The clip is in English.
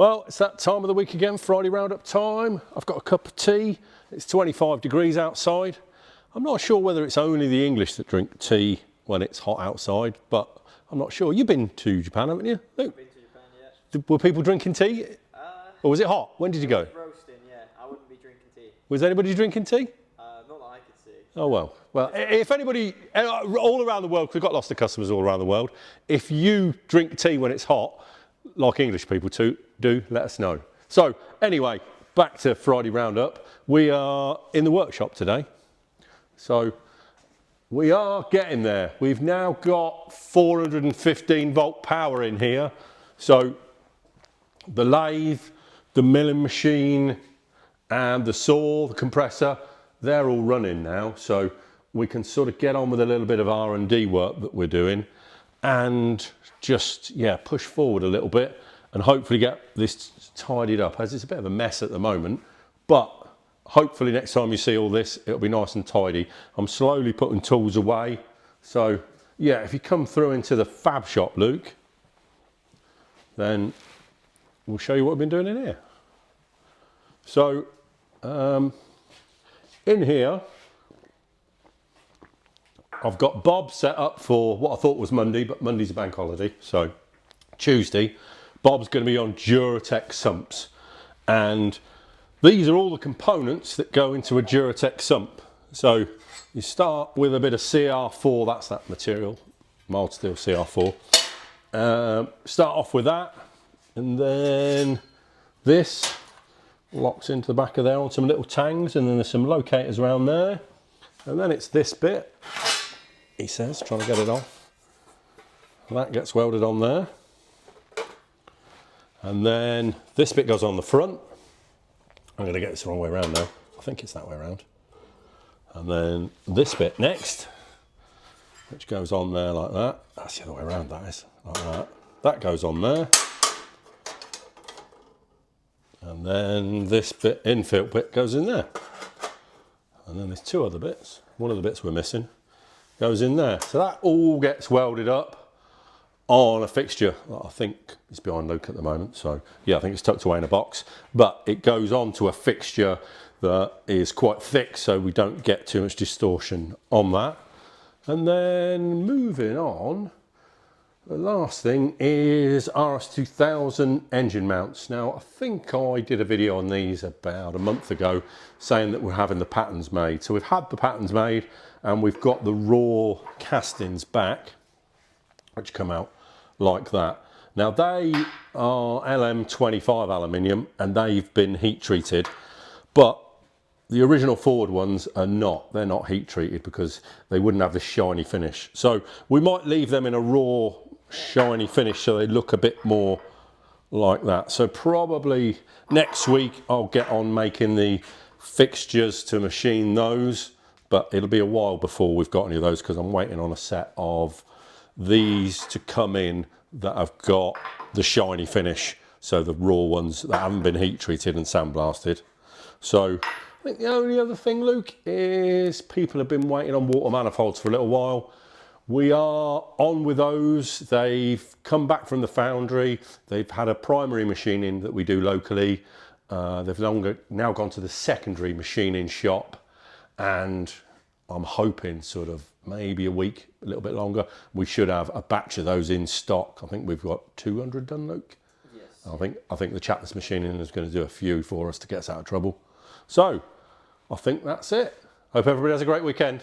Well, it's that time of the week again, Friday roundup time. I've got a cup of tea. It's 25 degrees outside. I'm not sure whether it's only the English that drink tea when it's hot outside, but I'm not sure. You've been to Japan, haven't you, Luke? I've been to Japan, yeah. Were people drinking tea? Or was it hot? When did you go? It was roasting, yeah. I wouldn't be drinking tea. Was anybody drinking tea? Not that I could see. Oh well. Well, if anybody, all around the world, 'cause we've got lots of customers all around the world, if you drink tea when it's hot, like English people do, let us know. So anyway, back to Friday Roundup. We are in the workshop today. So we are getting there. We've now got 415 volt power in here. So the lathe, the milling machine, and the saw, the compressor, they're all running now. So we can sort of get on with a little bit of R&D work that we're doing and just, yeah, push forward a little bit and hopefully get this tidied up, as it's a bit of a mess at the moment, but hopefully next time you see all this, it'll be nice and tidy. I'm slowly putting tools away. So yeah, if you come through into the fab shop, Luke, then we'll show you what we've been doing in here. So in here, I've got Bob set up for what I thought was Monday, but Monday's a bank holiday. So Tuesday, Bob's going to be on Duratec sumps. And these are all the components that go into a Duratec sump. So you start with a bit of CR4, that's that material, mild steel CR4. Start off with that, and then this locks into the back of there on some little tangs, and then there's some locators around there. And then it's this bit, he says, trying to get it off. That gets welded on there. And then this bit goes on the front. I'm going to get this the wrong way around now. I think it's that way around. And then this bit next, which goes on there like that. That's the other way around, that is, like that. That goes on there. And then this bit, infill bit, goes in there. And then there's two other bits. One of the bits we're missing goes in there. So that all gets welded up on a fixture that I think is behind Luke at the moment. So yeah, I think it's tucked away in a box, but it goes on to a fixture that is quite thick, so we don't get too much distortion on that. And then moving on, the last thing is RS200 engine mounts. Now, I think I did a video on these about a month ago saying that we're having the patterns made. So we've had the patterns made and we've got the raw castings back, which come out like that. Now they are LM25 aluminium and they've been heat treated, but the original Ford ones are not. They're not heat treated because they wouldn't have this shiny finish. So we might leave them in a raw shiny finish so they look a bit more like that. So probably next week I'll get on making the fixtures to machine those, but it'll be a while before we've got any of those because I'm waiting on a set of these to come in that have got the shiny finish, so the raw ones that haven't been heat treated and sandblasted. So I think the only other thing, Luke, is people have been waiting on water manifolds for a little while. We are on with those. They've come back from the foundry. They've had a primary machining that we do locally. They've now gone to the secondary machining shop, and I'm hoping sort of maybe a week, a little bit longer, we should have a batch of those in stock. I think we've got 200 done, Luke. Yes. I think the chap that's machining is going to do a few for us to get us out of trouble. So I think that's it. Hope everybody has a great weekend.